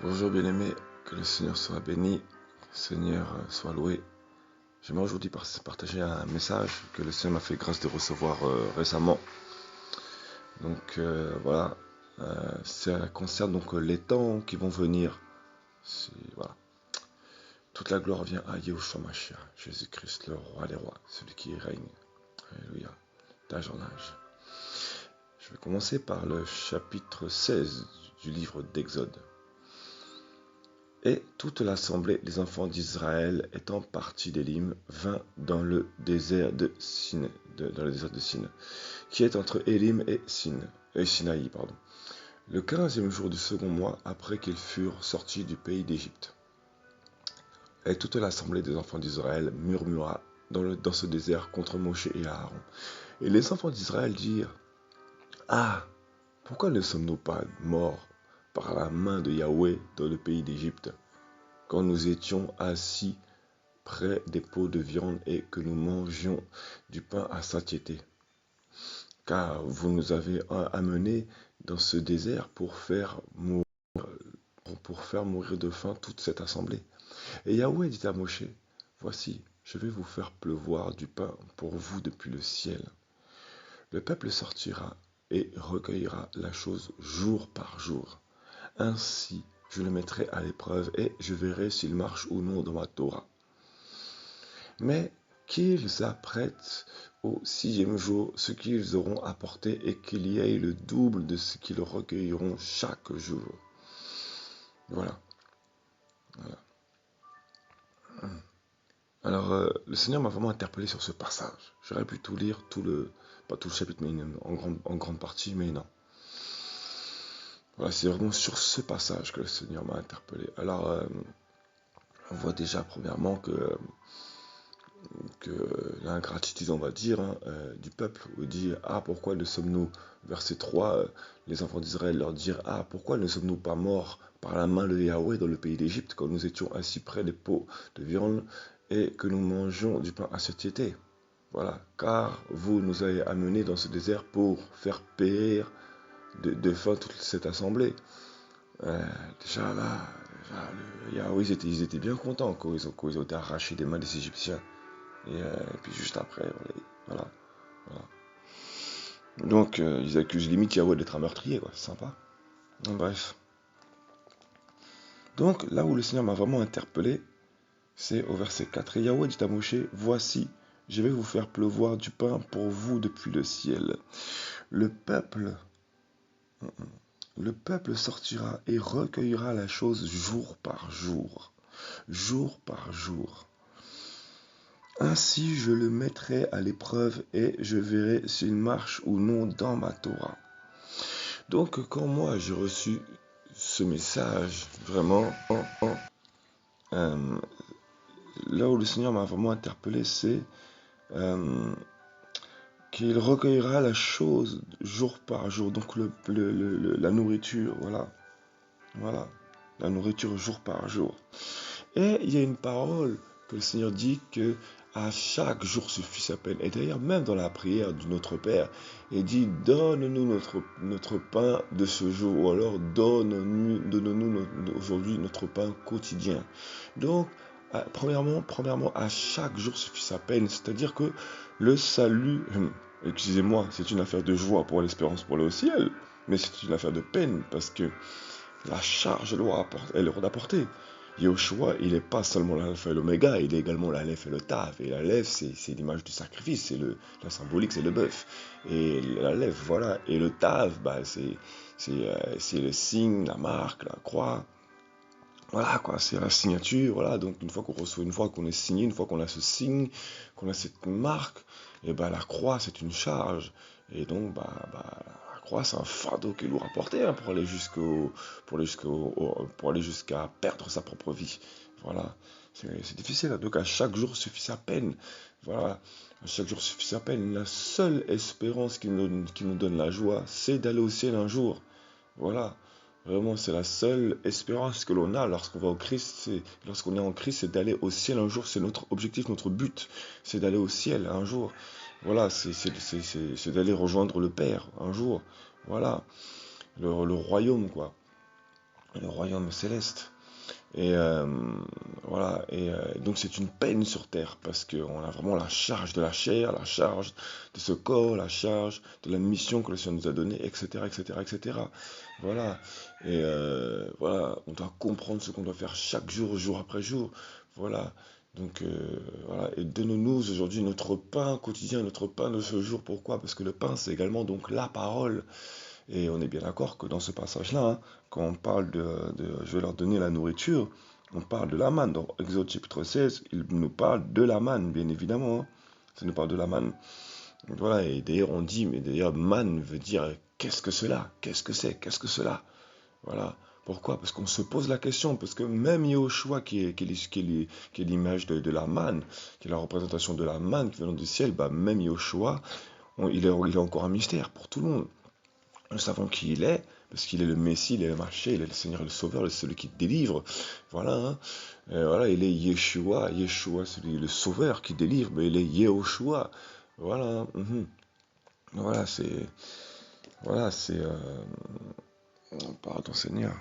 Bonjour bien-aimés, que le Seigneur soit béni, que le Seigneur soit loué. J'aimerais aujourd'hui partager un message que le Seigneur m'a fait grâce de recevoir récemment. Donc voilà, ça concerne donc les temps qui vont venir. Voilà. Toute la gloire vient à Yahushua Mashiach, Jésus-Christ, le roi des rois, celui qui règne. Alléluia, d'âge en âge. Je vais commencer par le chapitre 16 du livre d'Exode. Et toute l'assemblée des enfants d'Israël étant partie d'Élim vint dans le désert de Sin, qui est entre Élim et Sinaï, le 15e jour du second mois après qu'ils furent sortis du pays d'Égypte. Et toute l'assemblée des enfants d'Israël murmura dans ce désert contre Moïse et Aaron. Et les enfants d'Israël dirent: Ah, pourquoi ne sommes-nous pas morts par la main de Yahweh dans le pays d'Égypte, quand nous étions assis près des pots de viande et que nous mangions du pain à satiété? Car vous nous avez amenés dans ce désert pour faire mourir de faim toute cette assemblée. Et Yahweh dit à Moïse: Voici, je vais vous faire pleuvoir du pain pour vous depuis le ciel. Le peuple sortira et recueillera la chose jour par jour. Ainsi, je le mettrai à l'épreuve et je verrai s'il marche ou non dans ma Torah. Mais qu'ils apprêtent au 6e jour ce qu'ils auront apporté et qu'il y ait le double de ce qu'ils recueilleront chaque jour. Voilà. Alors, le Seigneur m'a vraiment interpellé sur ce passage. J'aurais pu tout lire, pas tout le chapitre, mais en grande partie, mais non. Voilà, c'est vraiment sur ce passage que le Seigneur m'a interpellé. Alors, on voit déjà premièrement que l'ingratitude, on va dire, du peuple, où dit: Ah, pourquoi ne sommes-nous, verset 3, les enfants d'Israël leur dirent: Ah, pourquoi ne sommes-nous pas morts par la main de Yahweh dans le pays d'Égypte, quand nous étions assis près des pots de viande et que nous mangeons du pain à satiété? Voilà, car vous nous avez amenés dans ce désert pour faire périr de faim toute cette assemblée. Déjà là, Yahweh, ils étaient bien contents quand ils ont été arrachés des mains des Égyptiens. Et puis juste après, voilà. Donc, ils accusent limite Yahweh d'être un meurtrier, quoi. C'est sympa. Donc, bref. Donc, là où le Seigneur m'a vraiment interpellé, c'est au verset 4. Et Yahweh dit à Moïse: Voici, je vais vous faire pleuvoir du pain pour vous depuis le ciel. Le peuple sortira et recueillera la chose jour par jour. Jour par jour. Ainsi je le mettrai à l'épreuve et je verrai s'il marche ou non dans ma Torah. Donc quand moi j'ai reçu ce message, vraiment, là où le Seigneur m'a vraiment interpellé, c'est qu'il recueillera la chose jour par jour. Donc la nourriture, voilà, la nourriture jour par jour. Et il y a une parole que le Seigneur dit que à chaque jour suffit sa peine. Et d'ailleurs, même dans la prière du Notre Père, il dit: Donne-nous notre pain de ce jour, ou alors donne-nous aujourd'hui notre pain quotidien. Donc, premièrement, à chaque jour suffit sa peine. C'est-à-dire que le salut, excusez-moi, c'est une affaire de joie pour l'espérance pour aller au ciel, mais c'est une affaire de peine parce que la charge est lourde à porter. Yahushua, il n'est pas seulement l'alpha et l'oméga, il est également l'aleph et le tav. Et l'aleph, c'est l'image du sacrifice, la symbolique, c'est le bœuf. Et l'aleph, voilà. Et le tav, c'est le signe, la marque, la croix. Voilà, quoi, c'est la signature. Voilà, donc une fois qu'on est signé, une fois qu'on a ce signe, qu'on a cette marque, et la croix, c'est une charge. Et donc, la croix, c'est un fardeau qui est lourd à porter, pour aller jusqu'à perdre sa propre vie. Voilà, c'est difficile. Donc à chaque jour suffit sa peine. Voilà, à chaque jour suffit sa peine. La seule espérance qui nous donne la joie, c'est d'aller au ciel un jour. Voilà. Vraiment, c'est la seule espérance que l'on a lorsqu'on va au Christ, lorsqu'on est en Christ, c'est d'aller au ciel un jour. C'est notre objectif, notre but, c'est d'aller au ciel un jour. Voilà, c'est d'aller rejoindre le Père un jour. Voilà, le royaume, quoi. le royaume céleste. Et voilà, et donc c'est une peine sur terre parce qu'on a vraiment la charge de la chair, la charge de ce corps, la charge de la mission que le Seigneur nous a donnée, etc., etc., etc. Voilà, et voilà, on doit comprendre ce qu'on doit faire chaque jour, jour après jour. Voilà, donc voilà, et donne-nous aujourd'hui notre pain quotidien, notre pain de ce jour. Pourquoi? Parce que le pain, c'est également donc la parole. Et on est bien d'accord que dans ce passage-là, hein, quand on parle je vais leur donner la nourriture, on parle de la manne. Dans Exode chapitre 16, il nous parle de la manne, bien évidemment. Hein. Ça nous parle de la manne. Donc voilà, et d'ailleurs on dit, mais d'ailleurs manne veut dire qu'est-ce que cela? Qu'est-ce que c'est? Qu'est-ce que cela? Voilà. Pourquoi? Parce qu'on se pose la question, parce que même Yahushua, qui est l'image de la manne, qui est la représentation de la manne qui vient du ciel, bah, même Yahushua, il est encore un mystère pour tout le monde. Nous savons qui il est, parce qu'il est le Messie, il est le Marché, il est le Seigneur et le Sauveur, celui qui délivre. Voilà, hein. Voilà, il est Yeshua, Yeshua, celui le Sauveur qui délivre, mais il est Yehoshua. Voilà, hein. Voilà, c'est, pardon Seigneur.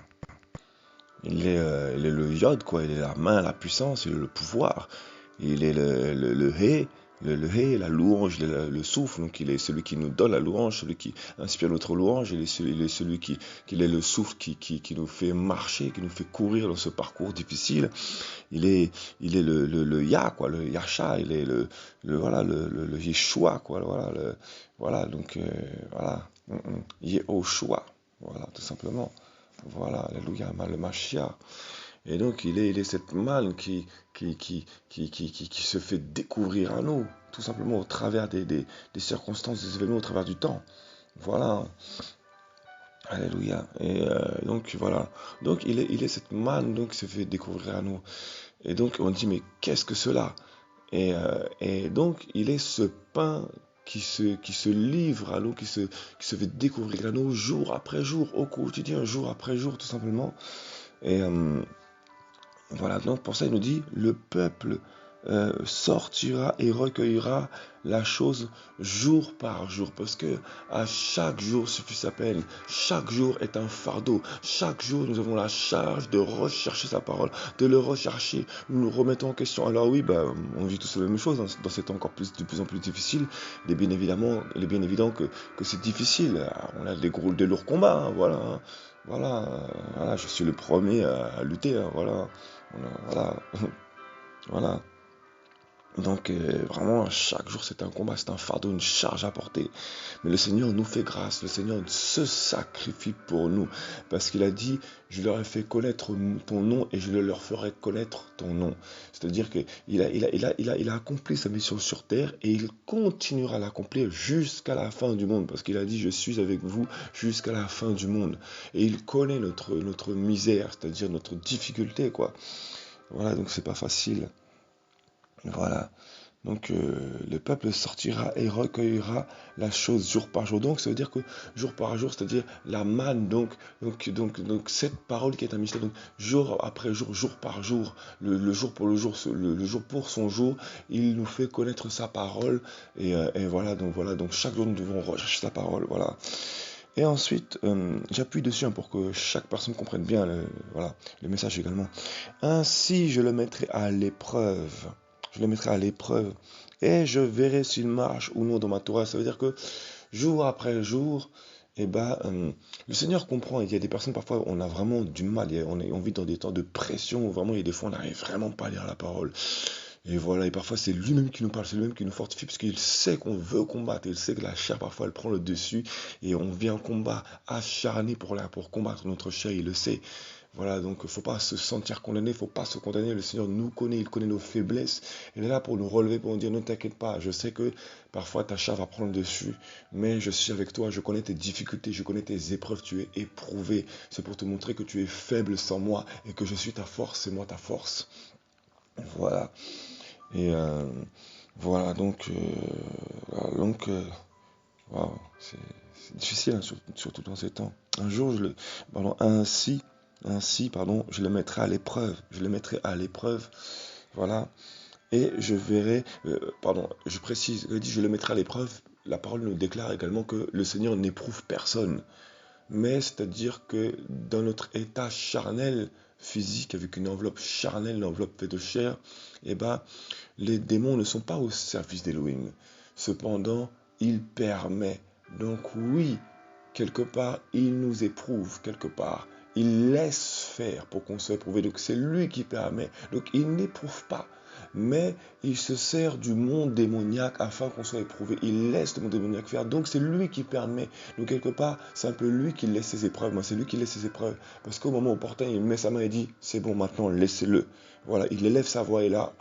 Il est le Yod, quoi. Il est la main, la puissance, il est le pouvoir. Il est le Hé, le Hé, la louange, le souffle. Donc il est celui qui nous donne la louange, celui qui inspire notre louange. Il est celui qui est le souffle qui nous fait marcher, qui nous fait courir dans ce parcours difficile. Il est, il est le Yah, quoi, le Yasha. Il est voilà, le Yeshua, quoi. Voilà, voilà donc voilà. Yehoshua. Voilà, tout simplement. Voilà, alléluia, le Mashiach. Et donc, il est cette manne qui se fait découvrir à nous, tout simplement au travers des circonstances, des événements, au travers du temps. Voilà, alléluia. Et donc, voilà. Donc, il est cette manne donc, qui se fait découvrir à nous. Et donc, on dit, mais qu'est-ce que cela? Et donc, il est ce pain qui se livre à nous, qui se fait découvrir à nous jour après jour, au quotidien, jour après jour, tout simplement. Et voilà, donc pour ça, il nous dit, le peuple sortira et recueillera la chose jour par jour, parce que à chaque jour suffit sa peine, chaque jour est un fardeau, chaque jour nous avons la charge de rechercher sa parole, de le rechercher, nous nous remettons en question. Alors oui, bah, on vit tous la même chose, hein, dans ces temps encore de plus en plus difficiles, il est bien évident que c'est difficile, on a des lourds combats, hein, voilà, hein. Voilà, voilà, je suis le premier à lutter, hein, voilà. Voilà, voilà. Donc vraiment, chaque jour c'est un combat, c'est un fardeau, une charge à porter. Mais le Seigneur nous fait grâce, le Seigneur se sacrifie pour nous. Parce qu'il a dit, je leur ai fait connaître ton nom et je leur ferai connaître ton nom. C'est-à-dire qu'il a accompli sa mission sur terre et il continuera à l'accomplir jusqu'à la fin du monde. Parce qu'il a dit, je suis avec vous jusqu'à la fin du monde. Et il connaît notre misère, c'est-à-dire notre difficulté, quoi. Voilà, donc c'est pas facile. Voilà. Donc le peuple sortira et recueillera la chose jour par jour. Donc ça veut dire que jour par jour, c'est-à-dire la manne, donc cette parole qui est un mystère, donc jour après jour, jour par jour, le jour pour le jour, le jour pour son jour, il nous fait connaître sa parole. Et voilà, donc chaque jour nous devons rechercher sa parole. Voilà. Et ensuite, j'appuie dessus, hein, pour que chaque personne comprenne bien voilà, le message également. Ainsi, je le mettrai à l'épreuve. Je le mettrai à l'épreuve. Et je verrai s'il marche ou non dans ma Torah. Ça veut dire que jour après jour, eh ben, le Seigneur comprend. Il y a des personnes, parfois, on a vraiment du mal. On vit dans des temps de pression où vraiment, il y a des fois, on n'arrive vraiment pas à lire la parole. Et voilà, et parfois c'est lui-même qui nous parle, c'est lui-même qui nous fortifie, parce qu'il sait qu'on veut combattre, il sait que la chair parfois elle prend le dessus, et on vient en combat acharné pour combattre notre chair, il le sait. Voilà, donc faut pas se sentir condamné, faut pas se condamner, le Seigneur nous connaît, il connaît nos faiblesses, il est là pour nous relever, pour nous dire, ne t'inquiète pas, je sais que parfois ta chair va prendre le dessus, mais je suis avec toi, je connais tes difficultés, je connais tes épreuves, tu es éprouvé, c'est pour te montrer que tu es faible sans moi, et que je suis ta force, c'est moi ta force. Voilà. Et voilà, waouh, c'est difficile, hein, surtout dans ces temps. Un jour, pardon, je le mettrai à l'épreuve. Je le mettrai à l'épreuve, voilà. Et je verrai, pardon, je précise, il dit je le mettrai à l'épreuve. La parole nous déclare également que le Seigneur n'éprouve personne. mais c'est-à-dire que dans notre état charnel, physique, avec une enveloppe charnelle, une enveloppe faite de chair, eh ben, les démons ne sont pas au service d'Elohim. Cependant, il permet. Donc oui, quelque part, il nous éprouve, quelque part. Il laisse faire pour qu'on soit éprouvé. Donc c'est lui qui permet. Donc il n'éprouve pas. Mais il se sert du monde démoniaque afin qu'on soit éprouvé. Il laisse le monde démoniaque faire. Donc c'est lui qui permet. Donc quelque part, c'est un peu lui qui laisse ses épreuves. Moi, c'est lui qui laisse ses épreuves. Parce qu'au moment opportun, il met sa main et dit, c'est bon, maintenant, laissez-le. Voilà, il élève sa voix et là,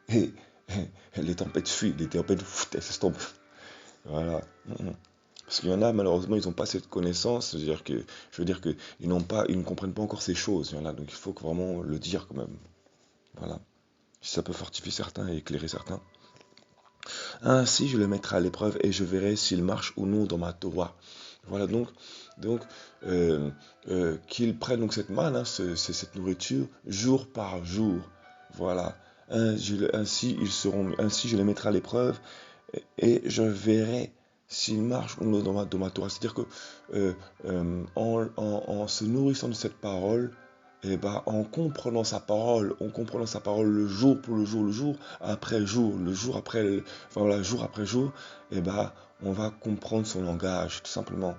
et, les tempêtes fuient, les tempêtes, elles s'estompent. Voilà. Parce qu'il y en a, malheureusement, ils n'ont pas cette connaissance. Je veux dire que ils ne comprennent pas encore ces choses. Il y en a, donc il faut vraiment le dire quand même. Voilà. Si ça peut fortifier certains et éclairer certains. Ainsi, je le mettrai à l'épreuve et je verrai s'il marche ou non dans ma Torah. Voilà, donc qu'ils prennent donc cette manne, hein, cette nourriture, jour par jour. Voilà. Ainsi, ainsi, je les mettrai à l'épreuve et je verrai s'il marche ou non dans ma Torah. C'est-à-dire que en se nourrissant de cette parole, et ben, en comprenant sa parole le jour pour le jour après jour, le jour après, enfin, voilà, jour après jour, et ben, on va comprendre son langage, tout simplement.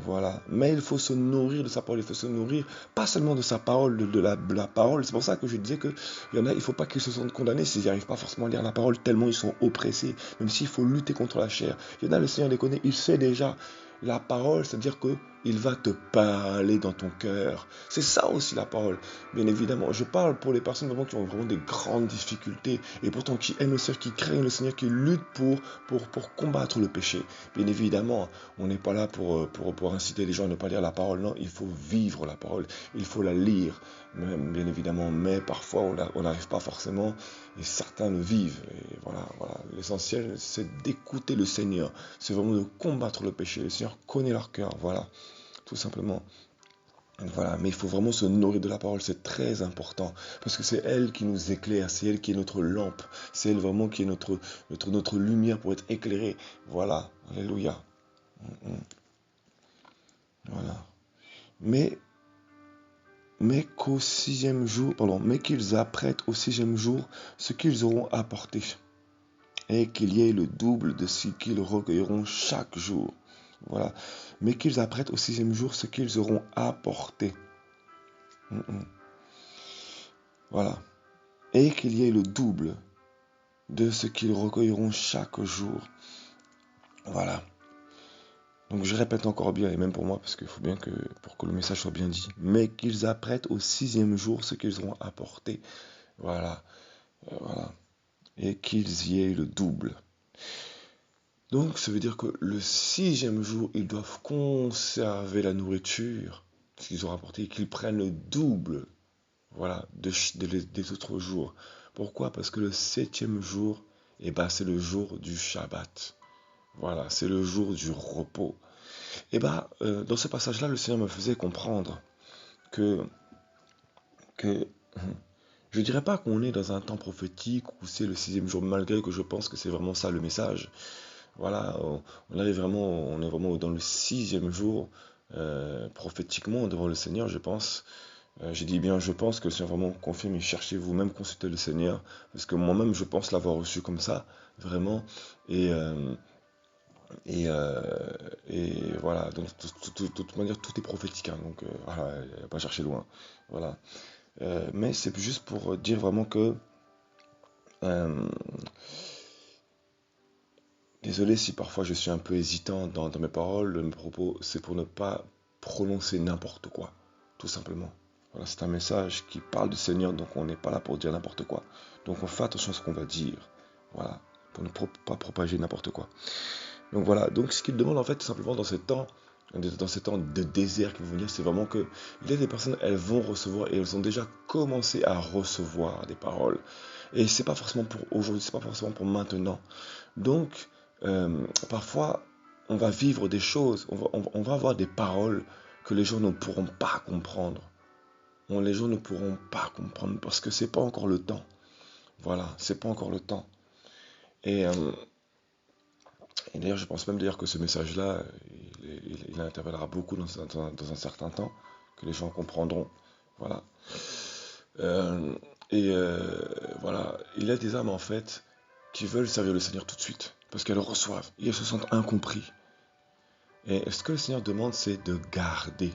Voilà. Mais il faut se nourrir de sa parole, il faut se nourrir pas seulement de sa parole, de la parole. C'est pour ça que je disais qu'il y en a, il ne faut pas qu'ils se sentent condamnés s'ils n'arrivent pas forcément à lire la parole, tellement ils sont oppressés, même s'il faut lutter contre la chair. Il y en a, le Seigneur les connaît, il sait déjà. La parole, c'est-à-dire que il va te parler dans ton cœur. C'est ça aussi la parole. Bien évidemment, je parle pour les personnes vraiment qui ont vraiment des grandes difficultés et pourtant qui aiment le Seigneur, qui craignent le Seigneur, qui luttent pour combattre le péché. Bien évidemment, on n'est pas là pour inciter les gens à ne pas lire la parole. Non, il faut vivre la parole. Il faut la lire, bien évidemment. Mais parfois, on n'arrive pas forcément et certains le vivent. Et voilà, voilà. L'essentiel, c'est d'écouter le Seigneur. C'est vraiment de combattre le péché. Le Seigneur connaît leur cœur. Voilà, tout simplement. Voilà, mais il faut vraiment se nourrir de la parole, c'est très important, parce que c'est elle qui nous éclaire, c'est elle qui est notre lampe, c'est elle vraiment qui est notre lumière pour être éclairé. Voilà, alléluia. Voilà. Mais, mais qu'au sixième jour, pardon, mais qu'ils apprêtent au sixième jour ce qu'ils auront apporté, et qu'il y ait le double de ce qu'ils recueilleront chaque jour. Voilà. Mais qu'ils apprêtent au sixième jour ce qu'ils auront apporté. Voilà. Et qu'il y ait le double de ce qu'ils recueilleront chaque jour. Voilà. Donc je répète encore bien, et même pour moi, parce qu'il faut bien que, pour que le message soit bien dit, mais qu'ils apprêtent au sixième jour ce qu'ils auront apporté. Voilà. Voilà. Et qu'ils y aient le double. Donc ça veut dire que le sixième jour, ils doivent conserver la nourriture, ce qu'ils ont apporté, et qu'ils prennent le double, voilà, des autres jours. Pourquoi? Parce que le septième jour, eh ben, c'est le jour du Shabbat. Voilà, c'est le jour du repos. Et bah, dans ce passage-là, le Seigneur me faisait comprendre que, que je ne dirais pas qu'on est dans un temps prophétique où c'est le sixième jour, malgré que je pense que c'est vraiment ça le message. Voilà, on est vraiment dans le sixième jour, prophétiquement devant le Seigneur, je pense. J'ai dit bien, je pense que le Seigneur vraiment confirme et cherchez vous-même, consultez le Seigneur, parce que moi-même, je pense l'avoir reçu comme ça, vraiment. Et, Et, euh, et voilà, donc de toute manière, tout est prophétique, hein, donc voilà, pas chercher loin. Voilà. Mais c'est juste pour dire vraiment que, euh, désolé si parfois je suis un peu hésitant dans mes paroles, dans mes propos, c'est pour ne pas prononcer n'importe quoi, tout simplement. Voilà, c'est un message qui parle du Seigneur, donc on n'est pas là pour dire n'importe quoi. Donc on fait attention à ce qu'on va dire, voilà, pour ne pas propager n'importe quoi. Donc voilà, donc ce qu'il demande en fait tout simplement dans ces temps de désert qui vont venir, c'est vraiment que il y a des personnes, elles vont recevoir et elles ont déjà commencé à recevoir des paroles. Et c'est pas forcément pour aujourd'hui, c'est pas forcément pour maintenant. Donc parfois, on va vivre des choses, on va avoir des paroles que les gens ne pourront pas comprendre. Les gens ne pourront pas comprendre parce que c'est pas encore le temps. Voilà, c'est pas encore le temps. Et Et d'ailleurs, je pense même d'ailleurs que ce message-là, il interviendra beaucoup dans un certain temps, que les gens comprendront. Voilà. Euh, voilà, il y a des âmes en fait qui veulent servir le Seigneur tout de suite, parce qu'elles le reçoivent, et elles se sentent incompris. Et ce que le Seigneur demande, c'est de garder,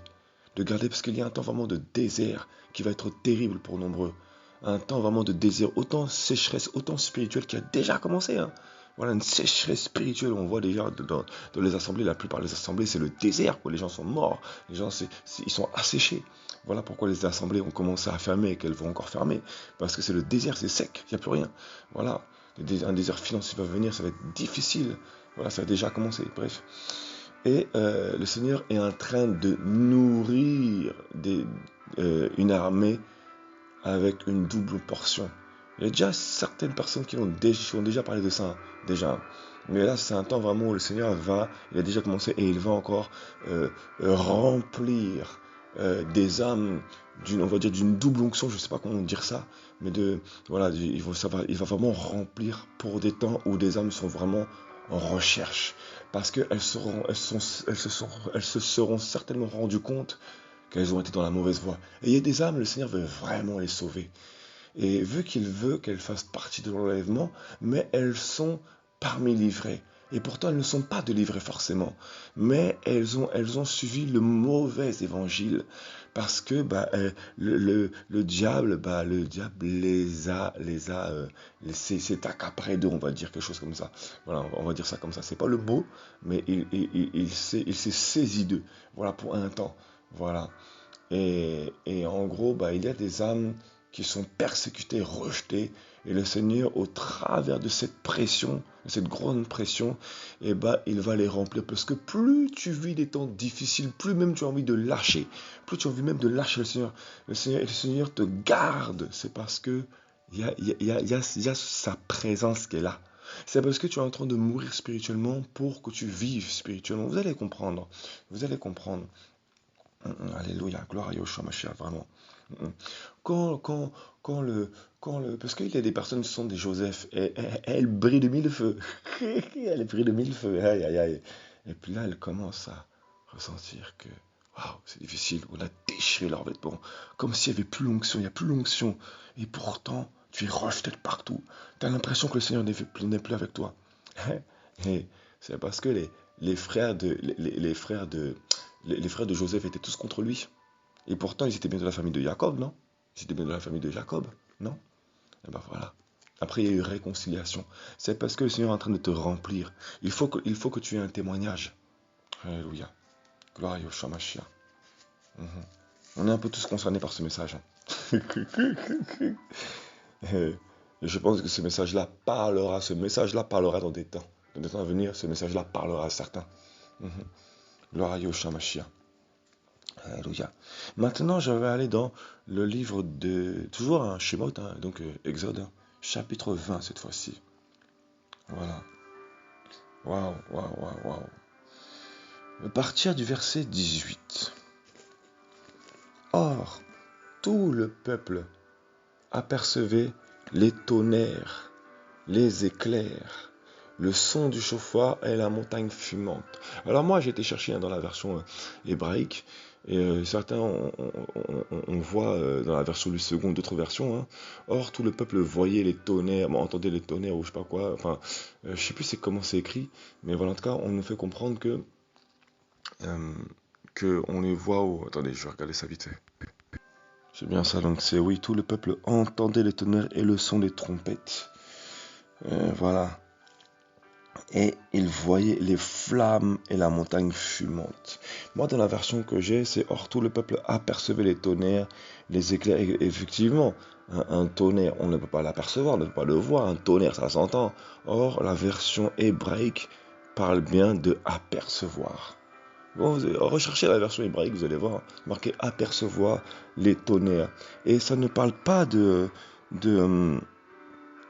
parce qu'il y a un temps vraiment de désert qui va être terrible pour nombreux. Un temps vraiment de désert, autant sécheresse, autant spirituelle qui a déjà commencé, hein. Voilà, une sécheresse spirituelle, on voit déjà dans les assemblées, la plupart des assemblées, c'est le désert, quoi. Les gens sont morts, les gens, ils sont asséchés. Voilà pourquoi les assemblées ont commencé à fermer et qu'elles vont encore fermer. Parce que c'est le désert, c'est sec, il n'y a plus rien. Voilà, un désert financier va venir, ça va être difficile. Voilà, ça a déjà commencé, bref. Et le Seigneur est en train de nourrir une armée avec une double portion. Il y a déjà certaines personnes qui ont déjà parlé de ça, hein, déjà. Mais là, c'est un temps vraiment où le Seigneur il a déjà commencé et il va encore remplir des âmes on va dire d'une double onction, je ne sais pas comment dire ça, mais voilà, il va vraiment remplir pour des temps où des âmes sont vraiment en recherche, parce elles se seront certainement rendues compte qu'elles ont été dans la mauvaise voie. Et il y a des âmes, le Seigneur veut vraiment les sauver. Et vu qu'il veut qu'elles fassent partie de l'enlèvement, mais elles sont parmi les vrais. Et pourtant, elles ne sont pas de livrés forcément. Mais elles ont suivi le mauvais évangile. Parce que le diable, s'est accaparé d'eux, on va dire quelque chose comme ça. Voilà, on va dire ça comme ça. C'est pas le mot, mais il s'est saisi d'eux. Voilà, pour un temps. Voilà. Et en gros, il y a des âmes qui sont persécutées, rejetées. Et le Seigneur, au travers de cette pression, de cette grande pression, il va les remplir. Parce que plus tu vis des temps difficiles, plus même tu as envie de lâcher. Plus tu as envie même de lâcher le Seigneur. Le Seigneur te garde. C'est parce que il y a sa présence qui est là. C'est parce que tu es en train de mourir spirituellement pour que tu vives spirituellement. Vous allez comprendre. Vous allez comprendre. Alléluia, gloire à Yoshua Mashiach, vraiment. Quand, quand, parce qu'il y a des personnes qui sont des Joseph, et elles brillent de mille feux. Elle brille de mille feux, aïe, aïe, aïe. Et puis là, elle commence à ressentir que, waouh, c'est difficile, on a déchiré leurs vêtements, comme s'il n'y avait plus l'onction, il n'y a plus l'onction. Et pourtant, tu es rejeté de partout. Tu as l'impression que le Seigneur n'est plus avec toi. Et c'est parce que les frères les frères de Joseph étaient tous contre lui. Et pourtant, ils étaient bien de la famille de Jacob, non? Ils étaient bien de la famille de Jacob, non? Et ben voilà. Après, il y a eu réconciliation. C'est parce que le Seigneur est en train de te remplir. Il faut que tu aies un témoignage. Alléluia. Gloire à Yoshua Mashiach. On est un peu tous concernés par ce message, hein. Et je pense que ce message-là parlera dans des temps. Dans des temps à venir, ce message-là parlera à certains. Gloire à Yoshua Mashiach. Alléluia. Maintenant, je vais aller dans le livre de... Toujours un Shemot, hein, donc Exode, hein, chapitre 20 cette fois-ci. Voilà. Waouh, waouh, waouh, waouh. À partir du verset 18. Or, tout le peuple apercevait les tonnerres, les éclairs, le son du chauffard et la montagne fumante. Alors moi, j'ai été chercher dans la version hébraïque, et certains, on voit dans la version du second, d'autres versions, hein. Or, tout le peuple voyait les tonnerres, entendait les tonnerres ou je sais pas quoi, enfin, je sais plus comment c'est écrit, mais voilà, en tout cas, on nous fait comprendre que on les voit Attendez, je vais regarder ça vite fait. C'est bien ça, donc c'est oui, tout le peuple entendait les tonnerres et le son des trompettes. Voilà. Et il voyait les flammes et la montagne fumante. Moi, dans la version que j'ai, c'est or tout le peuple apercevait les tonnerres, les éclairs. Et effectivement, un tonnerre, on ne peut pas l'apercevoir, on ne peut pas le voir. Un tonnerre, ça s'entend. Or, la version hébraïque parle bien de apercevoir. Bon, recherchez la version hébraïque, vous allez voir, marqué apercevoir les tonnerres. Et ça ne parle pas de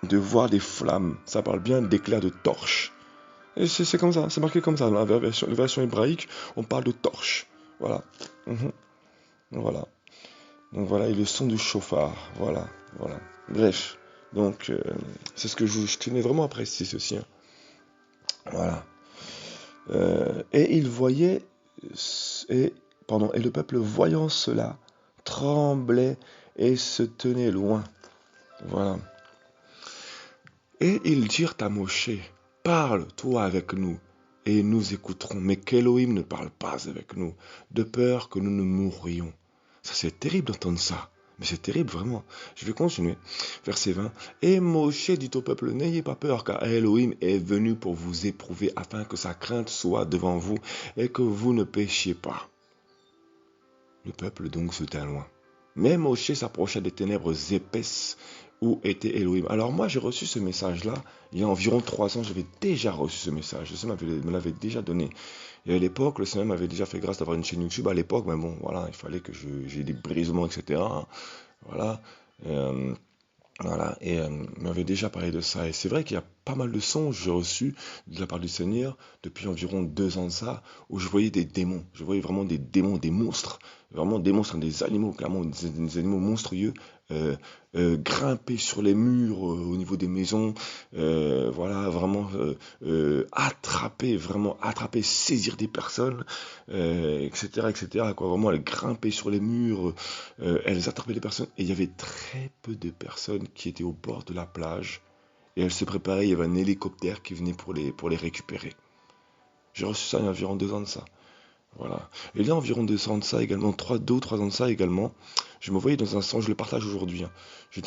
voir des flammes, ça parle bien d'éclairs de torches. Et c'est comme ça, c'est marqué comme ça. Dans la version hébraïque, on parle de torches. Voilà. Voilà. Donc voilà, et le son du chauffard. Voilà. Voilà. Bref. Donc, c'est ce que je tenais vraiment à préciser ceci, hein. Voilà. Et il voyait, et, et le peuple voyant cela, tremblait et se tenait loin. Voilà. Et ils dirent à Moshe, parle, toi, avec nous, et nous écouterons. Mais qu'Élohim ne parle pas avec nous, de peur que nous ne mourions. Ça, c'est terrible d'entendre ça. Mais c'est terrible, vraiment. Je vais continuer. Verset 20. Et Moshe dit au peuple, n'ayez pas peur, car Elohim est venu pour vous éprouver, afin que sa crainte soit devant vous, et que vous ne péchiez pas. Le peuple donc se tint loin. Mais Moshe s'approcha des ténèbres épaisses où était Elohim. Alors moi, j'ai reçu ce message-là, il y a environ 3 ans, j'avais déjà reçu ce message. Le Seigneur me l'avait déjà donné. Et à l'époque, le Seigneur m'avait déjà fait grâce d'avoir une chaîne YouTube à l'époque, mais bon, voilà, il fallait que j'ai des brisements, etc. Voilà. Voilà, et il m'avait déjà parlé de ça. Et c'est vrai qu'il y a pas mal de songes que j'ai reçus de la part du Seigneur depuis environ 2 ans de ça, où je voyais des démons. Je voyais vraiment des démons, des monstres, vraiment des monstres, des animaux, clairement, des animaux monstrueux, euh, grimper sur les murs au niveau des maisons, voilà, vraiment attraper, saisir des personnes, etc., etc., quoi, vraiment, elles grimpaient sur les murs, elles attrapaient les personnes, et il y avait très peu de personnes qui étaient au bord de la plage, et elles se préparaient, il y avait un hélicoptère qui venait pour les récupérer. J'ai reçu ça il y a environ 2 ans de ça. Voilà. Et là, environ 2 ans de ça également, 2 ou 3 ans de ça également, je me voyais dans un songe, je le partage aujourd'hui, hein. J'ai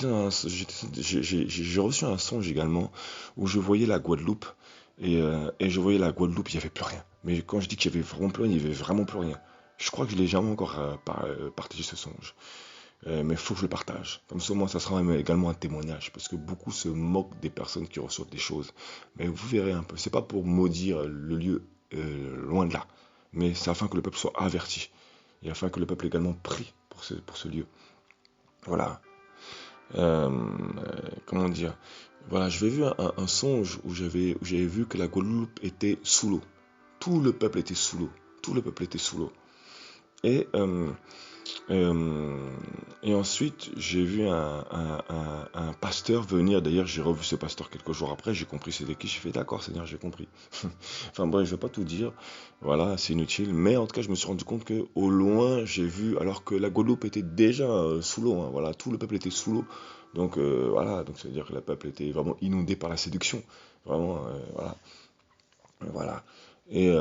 reçu un songe également où je voyais la Guadeloupe, et je voyais la Guadeloupe, il n'y avait plus rien. Mais quand je dis qu'il y avait vraiment plus rien, il n'y avait vraiment plus rien. Je crois que je l'ai jamais encore partagé ce songe. Mais il faut que je le partage. Comme ça, moi, ça sera également un témoignage. Parce que beaucoup se moquent des personnes qui reçoivent des choses. Mais vous verrez un peu. C'est pas pour maudire le lieu, loin de là. Mais c'est afin que le peuple soit averti. Et afin que le peuple également prie pour ce lieu. Voilà. Comment dire? Voilà, j'avais vu un songe où j'avais vu que la Guadeloupe était sous l'eau. Tout le peuple était sous l'eau. Tout le peuple était sous l'eau. Et euh, et ensuite, j'ai vu un pasteur venir. D'ailleurs, j'ai revu ce pasteur quelques jours après. J'ai compris c'était qui. J'ai fait d'accord, Seigneur, j'ai compris. Enfin bref, je vais pas tout dire. Voilà, c'est inutile. Mais en tout cas, je me suis rendu compte que au loin, j'ai vu, alors que la Guadeloupe était déjà sous l'eau, hein. Voilà, tout le peuple était sous l'eau. Donc voilà, donc ça veut dire que le peuple était vraiment inondé par la séduction. Vraiment, voilà, voilà. Et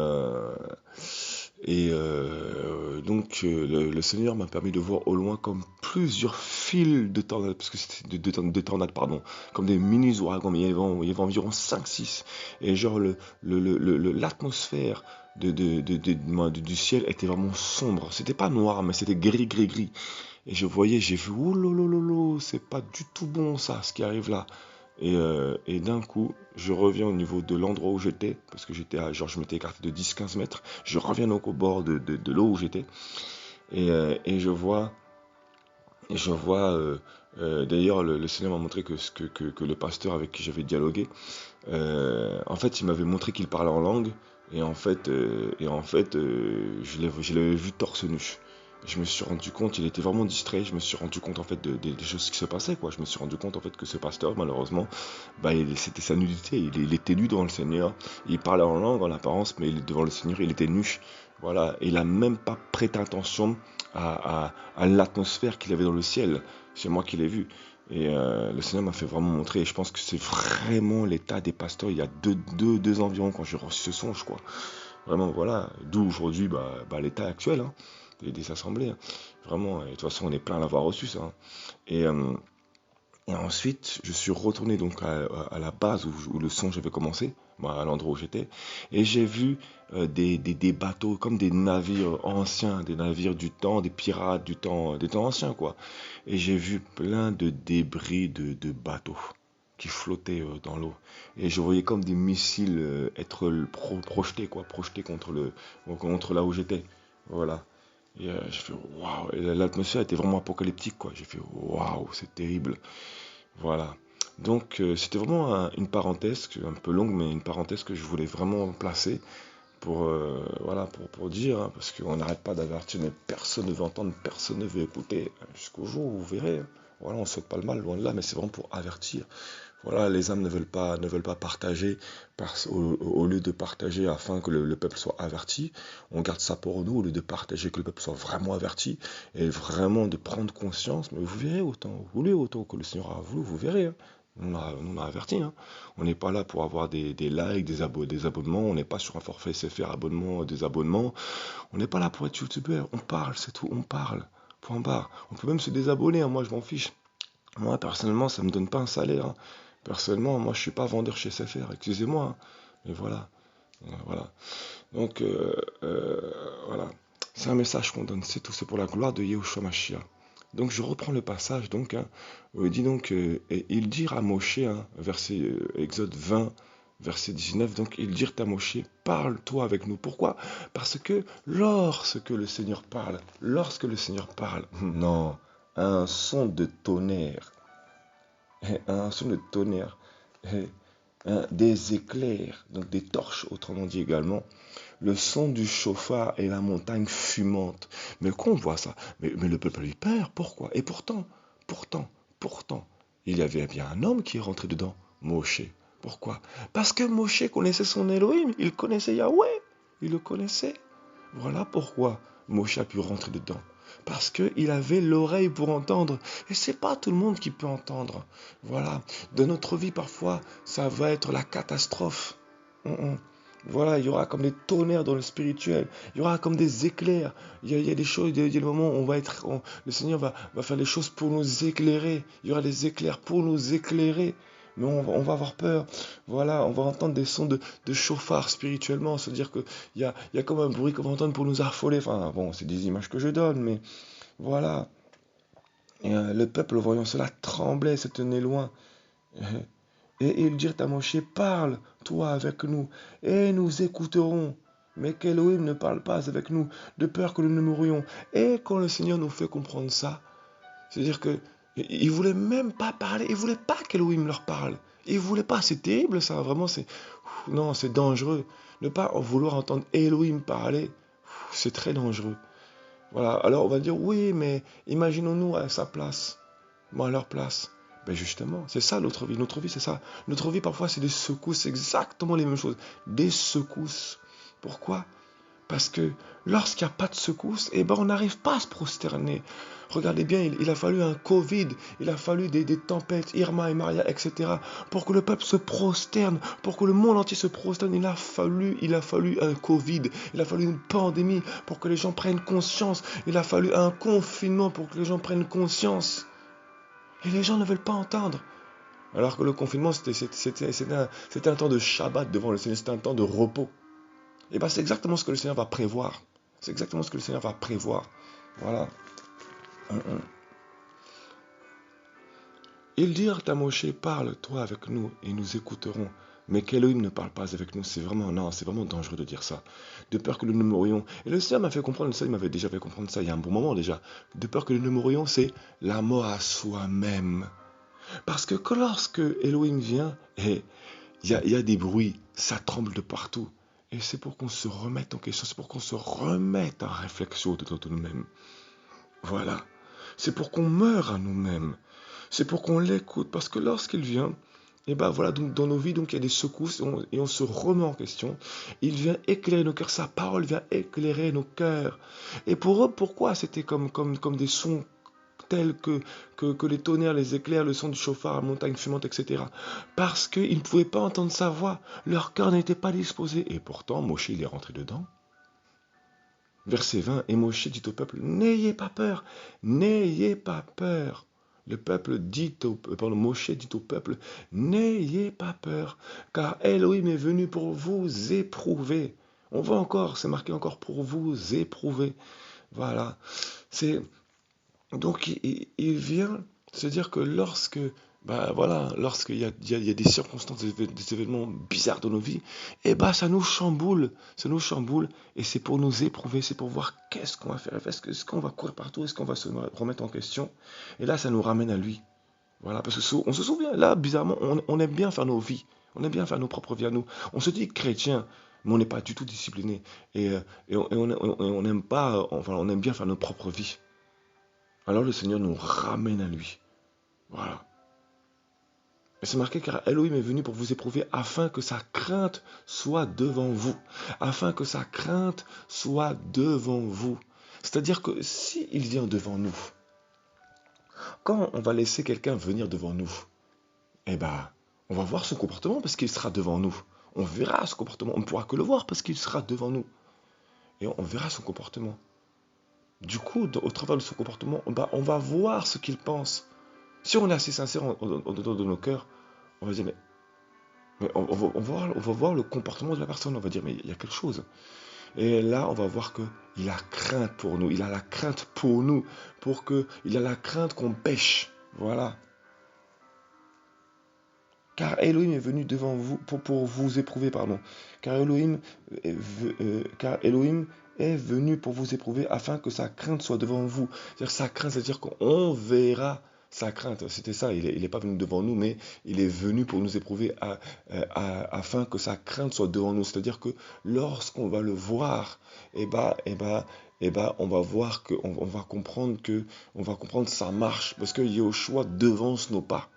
donc le Seigneur m'a permis de voir au loin comme plusieurs fils de tornades, parce que c'était de tornades, pardon, comme des mini-ouragans, mais il y avait environ 5, 6. Et genre l'atmosphère du ciel était vraiment sombre. C'était pas noir, mais c'était gris, gris, gris. Et j'ai vu, ouh lolo, c'est pas du tout bon ça, ce qui arrive là. Et d'un coup, je reviens au niveau de l'endroit où j'étais, parce que genre, je m'étais écarté de 10, 15 mètres. Je reviens donc au bord de l'eau où j'étais, et d'ailleurs, le Seigneur m'a montré que le pasteur avec qui j'avais dialogué, en fait, il m'avait montré qu'il parlait en langue, et en fait, je l'avais vu torse nu. Je me suis rendu compte, il était vraiment distrait. Je me suis rendu compte en fait des choses qui se passaient, quoi. Je me suis rendu compte en fait que ce pasteur, malheureusement, bah, c'était sa nudité. Il était nu devant le Seigneur. Il parlait en langue en apparence, mais devant le Seigneur, il était nu. Voilà. Et il a même pas prêté attention à l'atmosphère qu'il avait dans le ciel. C'est moi qui l'ai vu. Et le Seigneur m'a fait vraiment montrer. Et je pense que c'est vraiment l'état des pasteurs il y a deux environ quand j'ai reçu ce songe, quoi. Vraiment, voilà. D'où aujourd'hui, l'état actuel, hein, des assemblées, hein. Vraiment, et de toute façon, on est plein à l'avoir reçu, ça, hein. Et, euh, et ensuite, je suis retourné donc à la base où le songe avait commencé, à l'endroit où j'étais, et j'ai vu des bateaux comme des navires anciens, des navires du temps, des pirates des temps anciens, quoi. Et j'ai vu plein de débris de bateaux qui flottaient dans l'eau. Et je voyais comme des missiles être projetés, quoi, projetés contre là où j'étais. Voilà. Et j'ai fait waouh. Et l'atmosphère était vraiment apocalyptique, quoi. J'ai fait waouh, c'est terrible. Voilà. Donc c'était vraiment une parenthèse, un peu longue, mais une parenthèse que je voulais vraiment placer voilà, pour dire, hein, parce qu'on n'arrête pas d'avertir, mais personne ne veut entendre, personne ne veut écouter, jusqu'au jour où vous verrez, hein. Voilà, on ne souhaite pas le mal, loin de là, mais c'est vraiment pour avertir. Voilà, les âmes ne veulent pas partager au lieu de partager afin que le peuple soit averti. On garde ça pour nous au lieu de partager que le peuple soit vraiment averti et vraiment de prendre conscience. Mais vous verrez autant vous voulez, autant que le Seigneur a voulu, vous verrez, hein. On a averti, hein. On n'est pas là pour avoir des likes, des abonnements. On n'est pas sur un forfait SFR abonnement, des abonnements. On n'est pas là pour être youtubeur. On parle, c'est tout. On parle. Point barre. On peut même se désabonner, hein. Moi, je m'en fiche. Moi, personnellement, ça me donne pas un salaire, hein. Personnellement, moi, je suis pas vendeur chez SFR, excusez-moi, hein. Mais voilà, voilà. Donc, voilà. C'est un message qu'on donne, c'est tout. C'est pour la gloire de Yahushua Mashiach. Donc, je reprends le passage, donc, hein, où il dit donc, et il dit à Moshe, hein, verset Exode 20, verset 19, donc, il dit à Moshe, parle-toi avec nous. Pourquoi? Parce que lorsque le Seigneur parle, non, un son de tonnerre, un son de tonnerre, des éclairs, donc des torches, autrement dit également, le son du chauffard et la montagne fumante. Mais qu'on voit ça, mais le peuple lui perd, pourquoi? Et pourtant, pourtant, il y avait bien un homme qui est rentré dedans, Moshe. Pourquoi? Parce que Moshe connaissait son Elohim, il connaissait Yahweh, il le connaissait. Voilà pourquoi Moshe a pu rentrer dedans. Parce qu'il avait l'oreille pour entendre. Et c'est pas tout le monde qui peut entendre. Voilà. Dans notre vie, parfois, ça va être la catastrophe. Voilà, il y aura comme des tonnerres dans le spirituel. Il y aura comme des éclairs. Il y a des choses, il y a des moments où le Seigneur va faire les choses pour nous éclairer. Il y aura des éclairs pour nous éclairer. Mais on va avoir peur. Voilà, on va entendre des sons de chauffard spirituellement. Se dire qu'il y a comme un bruit qu'on va entendre pour nous affoler. Enfin, bon, c'est des images que je donne, mais voilà. Et, le peuple, voyant cela, tremblait, se tenait loin. Et ils dirent à Moshe, parle, toi, avec nous, et nous écouterons. Mais qu'Elohim ne parle pas avec nous, de peur que nous ne mourions. Et quand le Seigneur nous fait comprendre ça, c'est-à-dire que il voulait même pas parler, il voulait pas qu'Elohim leur parle. Il voulait pas, c'est terrible ça, vraiment, non, c'est dangereux. Ne pas vouloir entendre Elohim parler, c'est très dangereux. Voilà, alors on va dire, oui, mais imaginons-nous à sa place, moi à leur place. Ben justement, c'est ça notre vie. Notre vie, c'est ça. Notre vie, parfois, c'est des secousses, exactement les mêmes choses. Des secousses. Pourquoi? Parce que lorsqu'il n'y a pas de secousse, eh ben, on n'arrive pas à se prosterner. Regardez bien, il a fallu un Covid, il a fallu des tempêtes, Irma et Maria, etc. pour que le peuple se prosterne, pour que le monde entier se prosterne. Il a fallu un Covid, il a fallu une pandémie pour que les gens prennent conscience. Il a fallu un confinement pour que les gens prennent conscience. Et les gens ne veulent pas entendre. Alors que le confinement, c'était un temps de Shabbat devant le Seigneur, c'était un temps de repos. Et bien c'est exactement ce que le Seigneur va prévoir. C'est exactement ce que le Seigneur va prévoir. Voilà. Ils dirent à Moshe, parle toi avec nous et nous écouterons. Mais qu'Elohim ne parle pas avec nous, c'est vraiment dangereux de dire ça. De peur que nous ne mourions. Et le Seigneur m'a fait comprendre, il m'avait déjà fait comprendre ça il y a un bon moment déjà. De peur que nous ne mourions, c'est la mort à soi-même. Parce que lorsque Elohim vient, et il y a des bruits, ça tremble de partout. Et c'est pour qu'on se remette en question, c'est pour qu'on se remette en réflexion de nous-mêmes. Voilà. C'est pour qu'on meure à nous-mêmes. C'est pour qu'on l'écoute. Parce que lorsqu'il vient, et ben voilà, donc dans nos vies, donc il y a des secousses et on se remet en question. Il vient éclairer nos cœurs. Sa parole vient éclairer nos cœurs. Et pour eux, pourquoi c'était comme des sons tels que les tonnerres, les éclairs, le son du chauffard, la montagne fumante, etc. Parce qu'ils ne pouvaient pas entendre sa voix. Leur cœur n'était pas disposé. Et pourtant, Moshe, il est rentré dedans. Verset 20, et Moshe dit au peuple, n'ayez pas peur, n'ayez pas peur. Moshe dit au peuple, n'ayez pas peur, car Elohim est venu pour vous éprouver. On voit encore, c'est marqué encore pour vous éprouver. Voilà. Donc il vient se dire que lorsqu'il y a des circonstances, des événements bizarres dans nos vies, ça nous chamboule, et c'est pour nous éprouver, c'est pour voir qu'est-ce qu'on va faire, est-ce qu'on va courir partout, est-ce qu'on va se remettre en question, et là ça nous ramène à lui. Voilà, parce qu'on se souvient, là bizarrement, on aime bien faire nos vies, on aime bien faire nos propres vies à nous, on se dit chrétien, mais on n'est pas du tout discipliné, et on n'aime pas, enfin on aime bien faire nos propres vies. Alors le Seigneur nous ramène à lui. Voilà. Et c'est marqué car Elohim est venu pour vous éprouver afin que sa crainte soit devant vous. Afin que sa crainte soit devant vous. C'est-à-dire que s'il vient devant nous, quand on va laisser quelqu'un venir devant nous, eh ben, on va voir son comportement parce qu'il sera devant nous. On verra son comportement. On ne pourra que le voir parce qu'il sera devant nous. Et on verra son comportement. Du coup, au travers de son comportement, on va voir ce qu'il pense. Si on est assez sincère dedans de nos cœurs, on va dire, mais on va voir le comportement de la personne. On va dire, mais il y a quelque chose. Et là, on va voir qu'il a crainte pour nous. Il a la crainte pour nous. Il a la crainte qu'on pêche. Voilà. Car Elohim est venu devant vous pour vous éprouver, pardon. Car Elohim est venu pour vous éprouver afin que sa crainte soit devant vous. C'est-à-dire sa crainte, c'est-à-dire qu'on verra sa crainte. C'était ça, il n'est pas venu devant nous, mais il est venu pour nous éprouver afin que sa crainte soit devant nous. C'est-à-dire que lorsqu'on va le voir, on va voir on va comprendre sa marche, parce que Yahushua devance nos pas.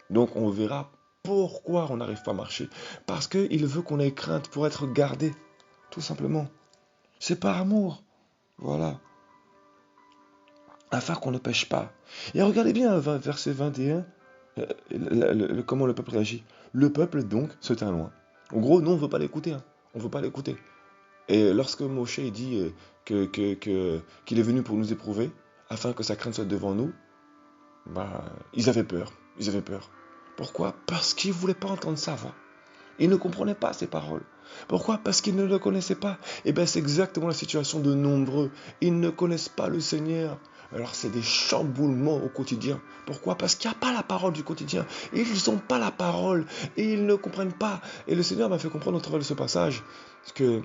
Donc on verra pourquoi on n'arrive pas à marcher. Parce qu'il veut qu'on ait crainte pour être gardé, tout simplement. C'est par amour, voilà. Afin qu'on ne pêche pas. Et regardez bien verset 21, comment le peuple réagit. Le peuple donc se tint loin. En gros, nous on ne veut pas l'écouter. On ne veut pas l'écouter. Et lorsque Moshe dit qu'il est venu pour nous éprouver, afin que sa crainte soit devant nous, ils avaient peur. Ils avaient peur. Pourquoi? Parce qu'ils ne voulaient pas entendre sa voix. Ils ne comprenaient pas ses paroles. Pourquoi? Parce qu'ils ne le connaissaient pas. Et bien c'est exactement la situation de nombreux. Ils ne connaissent pas le Seigneur. Alors c'est des chamboulements au quotidien. Pourquoi? Parce qu'il n'y a pas la parole du quotidien. Ils n'ont pas la parole. Et ils ne comprennent pas. Et le Seigneur m'a fait comprendre au travers de ce passage que,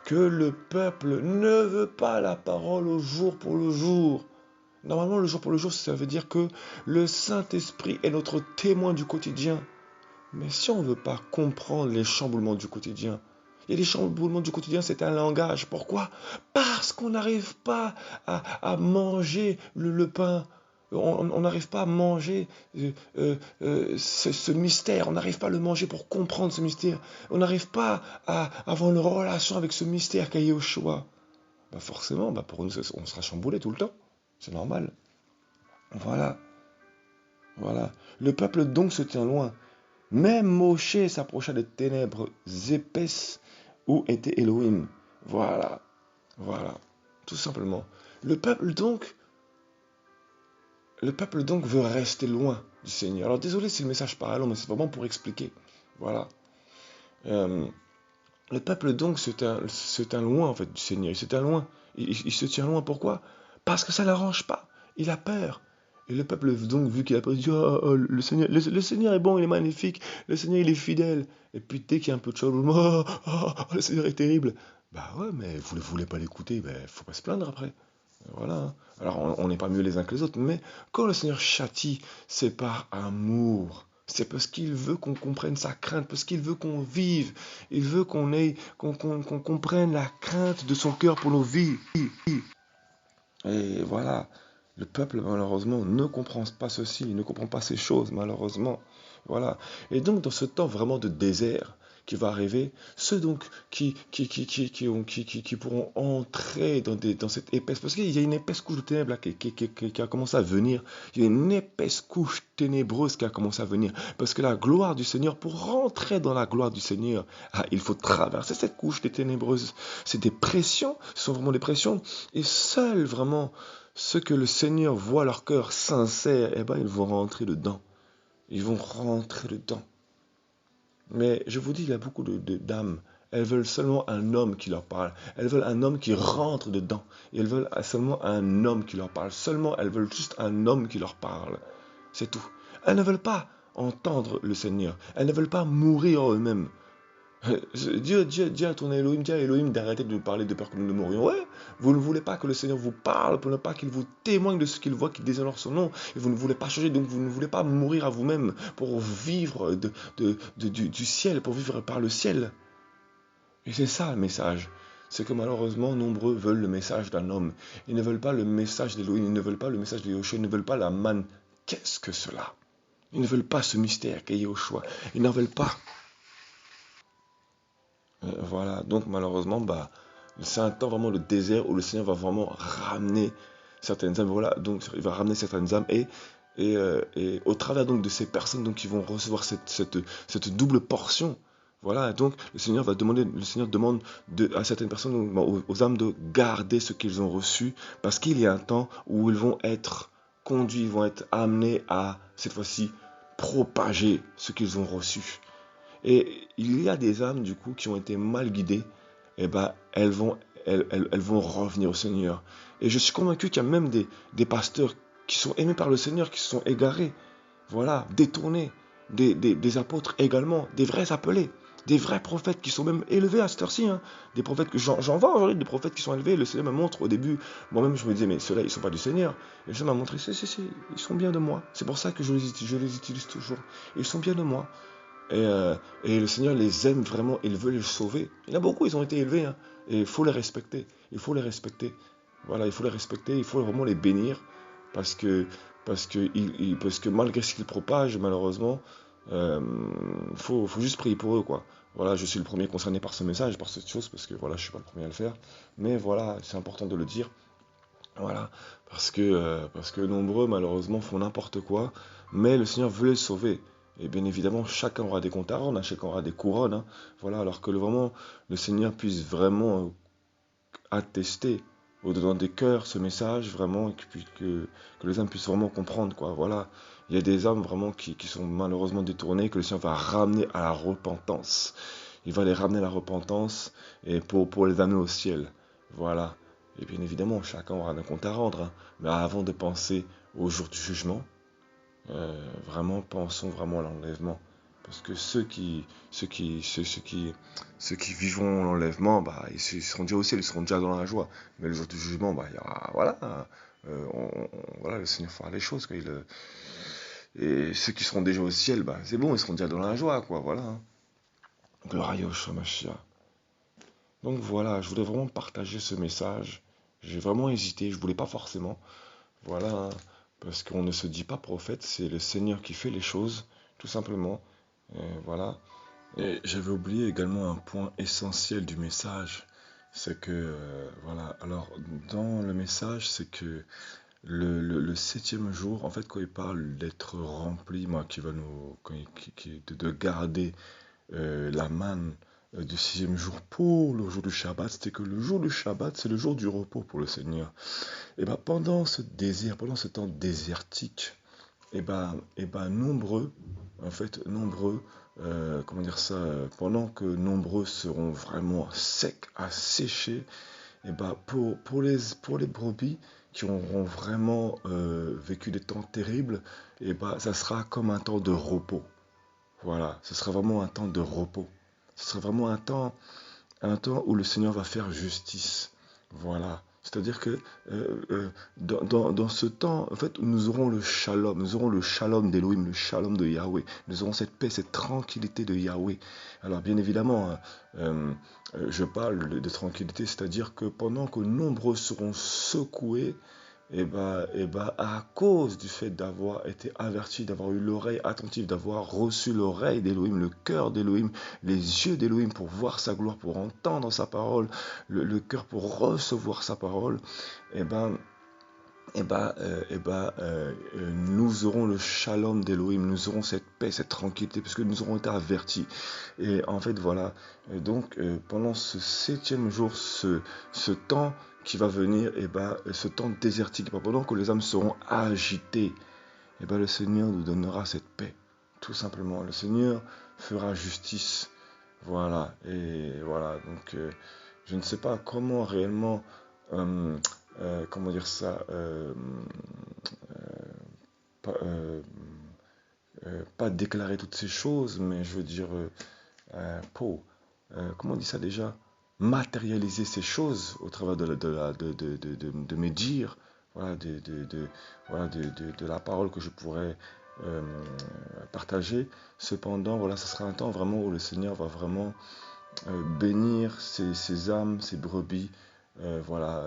que le peuple ne veut pas la parole au jour pour le jour. Normalement, le jour pour le jour, ça veut dire que le Saint-Esprit est notre témoin du quotidien. Mais si on ne veut pas comprendre les chamboulements du quotidien, et les chamboulements du quotidien, c'est un langage. Pourquoi? Parce qu'on n'arrive pas à manger le pain. On n'arrive pas à manger ce mystère. On n'arrive pas à le manger pour comprendre ce mystère. On n'arrive pas à avoir une relation avec ce mystère qu'a Yahushua. Forcément, pour nous, on sera chamboulé tout le temps. C'est normal. Voilà. Le peuple donc se tient loin. Même Moshe s'approcha des ténèbres épaisses où était Elohim. Voilà. Tout simplement. Le peuple donc veut rester loin du Seigneur. Alors désolé si le message paraît long, mais c'est vraiment pour expliquer. Voilà. Le peuple donc se tient loin en fait du Seigneur. Il se tient loin. Il se tient loin. Pourquoi? Parce que ça ne l'arrange pas. Il a peur. Et le peuple donc, vu qu'il a peur, il dit le Seigneur est bon, il est magnifique, le Seigneur il est fidèle. Et puis dès qu'il y a un peu de chamboulement, le Seigneur est terrible. Ouais, mais vous ne voulez pas l'écouter, faut pas se plaindre après. Voilà. Alors on n'est pas mieux les uns que les autres, mais quand le Seigneur châtie, c'est par amour. C'est parce qu'il veut qu'on comprenne sa crainte, parce qu'il veut qu'on vive. Il veut qu'on comprenne la crainte de son cœur pour nos vies. Et voilà, le peuple malheureusement ne comprend pas ceci, ne comprend pas ces choses malheureusement. Voilà. Et donc dans ce temps vraiment de désert qui va arriver, ceux donc qui pourront entrer dans cette épaisse, parce qu'il y a une épaisse couche de ténèbres là, qui a commencé à venir, il y a une épaisse couche ténébreuse qui a commencé à venir, parce que la gloire du Seigneur, pour rentrer dans la gloire du Seigneur, il faut traverser cette couche des ténébreuses. C'est des pressions, ce sont vraiment des pressions, et seuls vraiment ceux que le Seigneur voit leur cœur sincère, ils vont rentrer dedans. Ils vont rentrer dedans. Mais je vous dis, il y a beaucoup d'âmes. Elles veulent seulement un homme qui leur parle. Elles veulent un homme qui rentre dedans. Et elles veulent seulement un homme qui leur parle. Seulement, elles veulent juste un homme qui leur parle. C'est tout. Elles ne veulent pas entendre le Seigneur. Elles ne veulent pas mourir eux-mêmes. Dieu a tourné Elohim, dit à Elohim d'arrêter de nous parler de peur que nous ne mourions. Ouais, vous ne voulez pas que le Seigneur vous parle, pour ne pas qu'il vous témoigne de ce qu'il voit, qu'il déshonore son nom. Et vous ne voulez pas changer, donc vous ne voulez pas mourir à vous-même pour vivre du ciel, pour vivre par le ciel. Et c'est ça le message. C'est que malheureusement, nombreux veulent le message d'un homme. Ils ne veulent pas le message d'Elohim, ils ne veulent pas le message de Yahushua, ils ne veulent pas la manne. Qu'est-ce que cela? Ils ne veulent pas ce mystère qu'est Yahushua. Ils n'en veulent pas. Voilà, donc malheureusement, c'est un temps vraiment de désert où le Seigneur va vraiment ramener certaines âmes. Voilà, donc il va ramener certaines âmes et au travers donc de ces personnes donc qui vont recevoir cette double portion. Voilà, donc le Seigneur demande à certaines personnes, aux âmes de garder ce qu'ils ont reçu, parce qu'il y a un temps où ils vont être conduits, ils vont être amenés à cette fois-ci propager ce qu'ils ont reçu. Et il y a des âmes, du coup, qui ont été mal guidées, et elles vont revenir au Seigneur. Et je suis convaincu qu'il y a même des pasteurs qui sont aimés par le Seigneur, qui se sont égarés, voilà, détournés, des apôtres également, des vrais appelés, des vrais prophètes qui sont même élevés à cette heure-ci, hein. Des prophètes que j'en vois aujourd'hui, des prophètes qui sont élevés. Le Seigneur me montre au début, moi-même je me disais, mais ceux-là, ils ne sont pas du Seigneur. Et le Seigneur m'a montré, si, ils sont bien de moi. C'est pour ça que je les utilise toujours. Ils sont bien de moi. Et, euh, et le Seigneur les aime vraiment, il veut les sauver. Il y en a beaucoup, ils ont été élevés, hein, et il faut les respecter. Il faut les respecter. Voilà, il faut les respecter, il faut vraiment les bénir, parce que, parce que malgré ce qu'ils propagent, malheureusement, faut juste prier pour eux, quoi. Voilà, je suis le premier concerné par ce message, par cette chose, parce que voilà, je suis pas le premier à le faire. Mais voilà, c'est important de le dire. Voilà, parce que nombreux, malheureusement, font n'importe quoi, mais le Seigneur veut les sauver. Et bien évidemment, chacun aura des comptes à rendre, hein, chacun aura des couronnes, hein. Voilà, alors que vraiment, le Seigneur puisse vraiment attester au-dedans des cœurs ce message, vraiment, et que les âmes puissent vraiment comprendre, quoi. Voilà, il y a des âmes vraiment qui sont malheureusement détournées, que le Seigneur va ramener à la repentance. Il va les ramener à la repentance et pour les amener au ciel. Voilà. Et bien évidemment, chacun aura un compte à rendre, hein. Mais avant de penser au jour du jugement, vraiment, pensons vraiment à l'enlèvement. Parce que ceux qui vivront l'enlèvement, ils seront déjà au ciel, ils seront déjà dans la joie. Mais le jour du jugement, il y aura, voilà, voilà, le Seigneur fera les choses, quoi. Et ceux qui seront déjà au ciel, c'est bon, ils seront déjà dans la joie, quoi, voilà, hein. Gloire à Yahushua Mashiach. Donc voilà, je voulais vraiment partager ce message. J'ai vraiment hésité, je voulais pas forcément. Voilà, hein, parce qu'on ne se dit pas prophète, c'est le Seigneur qui fait les choses, tout simplement. Voilà. Et j'avais oublié également un point essentiel du message, c'est que, voilà, alors dans le message, c'est que le septième jour, en fait, quand il parle d'être rempli, moi, qui va nous, de garder la manne du sixième jour pour le jour du Shabbat, c'était que le jour du Shabbat, c'est le jour du repos pour le Seigneur. Et pendant ce désir, pendant ce temps désertique, nombreux, en fait, nombreux, comment dire ça, pendant que nombreux seront vraiment secs, asséchés, pour les brebis qui auront vraiment vécu des temps terribles, ça sera comme un temps de repos. Voilà, ce sera vraiment un temps de repos. Ce sera vraiment un temps où le Seigneur va faire justice. Voilà. C'est-à-dire que dans ce temps, en fait, nous aurons le shalom d'Elohim, le shalom de Yahweh. Nous aurons cette paix, cette tranquillité de Yahweh. Alors, bien évidemment, hein, je parle de tranquillité, c'est-à-dire que pendant que nombreux seront secoués, à cause du fait d'avoir été averti, d'avoir eu l'oreille attentive, d'avoir reçu l'oreille d'Elohim, le cœur d'Elohim, les yeux d'Elohim pour voir sa gloire, pour entendre sa parole, le cœur pour recevoir sa parole, et ben, nous aurons le shalom d'Elohim, nous aurons cette paix, cette tranquillité, parce que nous aurons été avertis. Et en fait, voilà. Et donc, pendant ce septième jour, ce temps qui va venir, ce temps désertique, pendant que les âmes seront agitées, le Seigneur nous donnera cette paix. Tout simplement, le Seigneur fera justice. Voilà. Et voilà. Donc, je ne sais pas comment réellement, comment dire ça, pas, pas déclarer toutes ces choses, mais je veux dire, comment on dit ça déjà? Matérialiser ces choses au travers de mes dires, voilà, voilà, de la parole que je pourrais euh, partager. Cependant, voilà, ce sera un temps vraiment où le Seigneur va vraiment bénir ses âmes, ses brebis, voilà,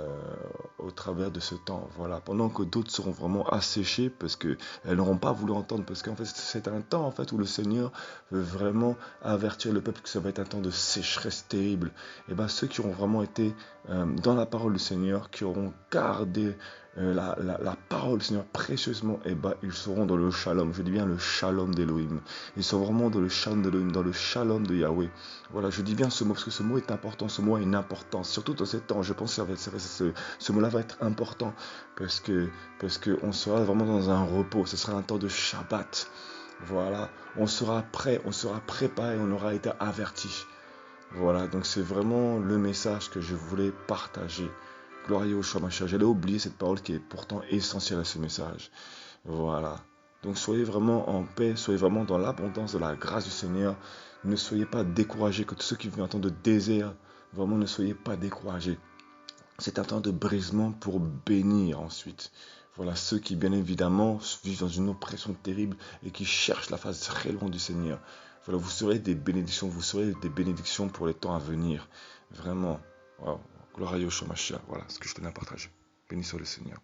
au travers de ce temps, voilà, pendant que d'autres seront vraiment asséchés parce que elles n'auront pas voulu entendre, parce qu'en fait c'est un temps en fait où le Seigneur veut vraiment avertir le peuple que ça va être un temps de sécheresse terrible. Et ben ceux qui auront vraiment été dans la parole du Seigneur, qui auront gardé la parole du Seigneur précieusement, et ben ils seront dans le shalom. Je dis bien le shalom d'Elohim. Ils sont vraiment dans le shalom d'Elohim, dans le shalom de Yahweh. Voilà, je dis bien ce mot parce que ce mot est important, ce mot a une importance, surtout dans ces temps. Je pense que ce mot-là va être important parce que on sera vraiment dans un repos. Ce sera un temps de Shabbat. Voilà, on sera prêt, on sera préparé, on aura été averti. Voilà, donc c'est vraiment le message que je voulais partager. Gloire au Shamash. J'allais oublier cette parole qui est pourtant essentielle à ce message. Voilà. Donc soyez vraiment en paix, soyez vraiment dans l'abondance de la grâce du Seigneur. Ne soyez pas découragés, que tous ceux qui vivent un temps de désert, vraiment ne soyez pas découragés. C'est un temps de brisement pour bénir ensuite. Voilà, ceux qui bien évidemment vivent dans une oppression terrible et qui cherchent la face très loin du Seigneur. Voilà, vous serez des bénédictions pour les temps à venir. Vraiment. Wow. Gloire à Yoshua Mashiach. Voilà ce que je tenais à partager. Béni soit le Seigneur.